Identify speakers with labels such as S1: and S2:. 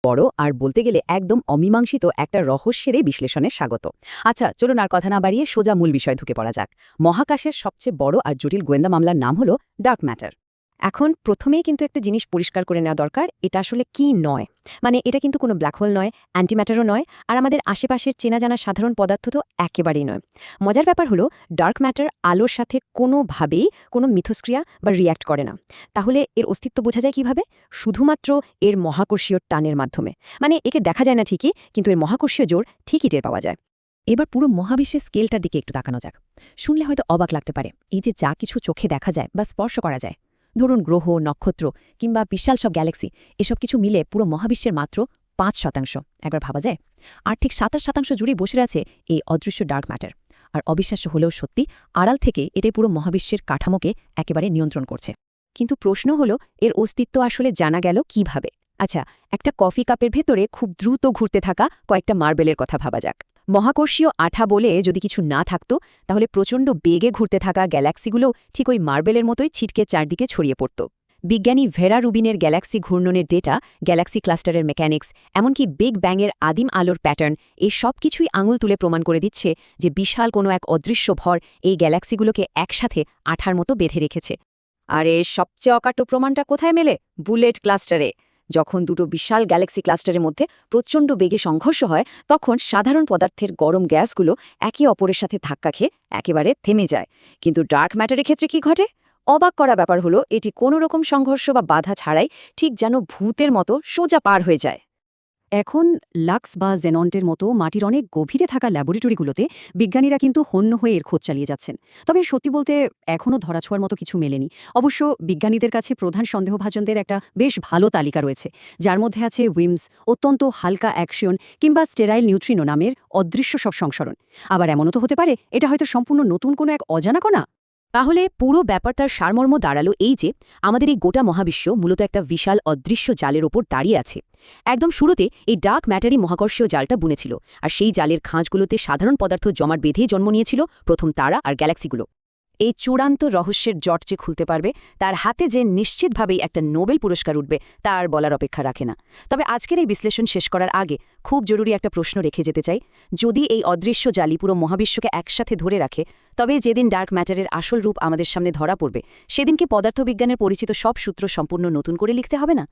S1: বড় আর বলতে গেলে একদম অমীমাংসিত একটা রহস্যেরই বিশ্লেষণে স্বাগত। আচ্ছা, চলুন আর কথা না বাড়িয়ে সোজা মূল বিষয় ঢুকে পড়া যাক। মহাকাশের সবচেয়ে বড় আর জটিল গোয়েন্দা মামলার নাম হলো ডার্ক ম্যাটার।
S2: এখন প্রথমেই কিন্তু একটা জিনিস পরিষ্কার করে নেওয়া দরকার, এটা আসলে কি নয়। মানে এটা কিন্তু কোনো ব্ল্যাক হোল নয়, অ্যান্টিম্যাটারও নয়, আর আমাদের আশেপাশের চেনা জানা সাধারণ পদার্থ তো একেবারেই নয়। মজার ব্যাপার হলো ডার্ক ম্যাটার আলোর সাথে কোনোভাবেই কোনো মিথস্ক্রিয়া বা রিয়্যাক্ট করে না। তাহলে এর অস্তিত্ব বোঝা যায় কিভাবে? শুধুমাত্র এর মহাকর্ষীয় টানের মাধ্যমে। মানে একে দেখা যায় না ঠিকই, কিন্তু এর মহাকর্ষীয় জোর ঠিকই টের পাওয়া যায়।
S3: এবার পুরো মহাবিশ্বের স্কেলটার দিকে একটু তাকানো যাক। শুনলে হয়তো অবাক লাগতে পারে, এই যে যা কিছু চোখে দেখা যায় বা স্পর্শ করা যায়, ধরুন গ্রহ, নক্ষত্র কিংবা বিশাল সব গ্যালাক্সি, এসব কিছু মিলে পুরো মহাবিশ্বের মাত্র ৫%। একবার ভাবা যায়। আর ঠিক ২৭% জুড়ে বসে আছে এই অদৃশ্য ডার্ক ম্যাটার। আর অবিশ্বাস্য হলেও সত্যি, আড়াল থেকে এটাই পুরো মহাবিশ্বের কাঠামোকে একেবারে নিয়ন্ত্রণ করছে।
S2: কিন্তু প্রশ্ন হলো, এর অস্তিত্ব আসলে জানা গেল কিভাবে? আচ্ছা, একটা কফি কাপের ভেতরে খুব দ্রুত ঘুরতে থাকা কয়েকটা মার্বেলের কথা ভাবা যাক। মহাকর্ষীয় আঠা বলে যদি কিছু না থাকতো, তাহলে প্রচণ্ড বেগে ঘুরতে থাকা গ্যালাক্সিগুলোও ঠিক ওই মার্বেলের মতোই ছিটকে চারদিকে ছড়িয়ে পড়ত। বিজ্ঞানী ভেরা রুবিনের গ্যালাক্সি ঘূর্ণনের ডেটা, গ্যালাক্সি ক্লাস্টারের মেকানিক্স, এমনকি বিগ ব্যাংয়ের আদিম আলোর প্যাটার্ন, এই সব কিছুই আঙুল তুলে প্রমাণ করে দিচ্ছে যে বিশাল কোনো এক অদৃশ্য ভর এই গ্যালাক্সিগুলোকে একসাথে আঠার মতো বেঁধে রেখেছে। আর এর সবচেয়ে অকাট্য প্রমাণটা কোথায় মেলে? বুলেট ক্লাস্টারে। যখন দুটো বিশাল গ্যালাক্সি ক্লাস্টারের মধ্যে প্রচণ্ড বেগে সংঘর্ষ হয়, তখন সাধারণ পদার্থের গরম গ্যাসগুলো একে অপরের সাথে ধাক্কা খেয়ে একেবারে থেমে যায়। কিন্তু ডার্ক ম্যাটারের ক্ষেত্রে কি ঘটে? অবাক করা ব্যাপার হলো, এটি কোনো রকম সংঘর্ষ বা বাধা ছাড়াই ঠিক যেন ভূতের মতো সোজা পার হয়ে যায়।
S3: এখন লাক্স বা জেনন্টের মতো মাটির অনেক গভীরে থাকা ল্যাবরেটরিগুলোতে বিজ্ঞানীরা কিন্তু হন্য হয়ে এর খোঁজ চালিয়ে যাচ্ছেন। তবে সত্যি বলতে এখনও ধরাছোঁয়ার মতো কিছু মেলেনি। অবশ্য বিজ্ঞানীদের কাছে প্রধান সন্দেহভাজনদের একটা বেশ ভালো তালিকা রয়েছে, যার মধ্যে আছে উইমস, অত্যন্ত হালকা অ্যাকশন কিংবা স্টেরাইল নিউট্রিনো নামের অদৃশ্য সব সংসরণ। আবার এমনও তো হতে পারে এটা হয়তো সম্পূর্ণ নতুন কোনো এক অজানা কণা।
S2: তাহলে পুরো ব্যাপারটার সারমর্ম দাঁড়ালো এই যে, আমাদের এই গোটা মহাবিশ্ব মূলত একটা বিশাল অদৃশ্য জালের ওপর দাঁড়িয়ে আছে। একদম শুরুতে এই ডার্ক ম্যাটারই মহাকর্ষীয় জালটা বুনেছিল, আর সেই জালের খাঁজগুলোতে সাধারণ পদার্থ জমাট বেঁধেই জন্ম নিয়েছিল প্রথম তারা আর গ্যালাক্সিগুলো। এই চূড়ান্ত রহস্যের জট যে খুলতে পারবে, তার হাতে যে নিশ্চিতভাবেই একটা নোবেল পুরস্কার উঠবে, তা আর বলার অপেক্ষা রাখে না। তবে আজকের এই বিশ্লেষণ শেষ করার আগে খুব জরুরি একটা প্রশ্ন রেখে যেতে চাই। যদি এই অদৃশ্য জালি পুরো মহাবিশ্বকে একসাথে ধরে রাখে, তবে যেদিন ডার্ক ম্যাটারের আসল রূপ আমাদের সামনে ধরা পড়বে, সেদিনকে পদার্থবিজ্ঞানের পরিচিত সব সূত্র সম্পূর্ণ নতুন করে লিখতে হবে না?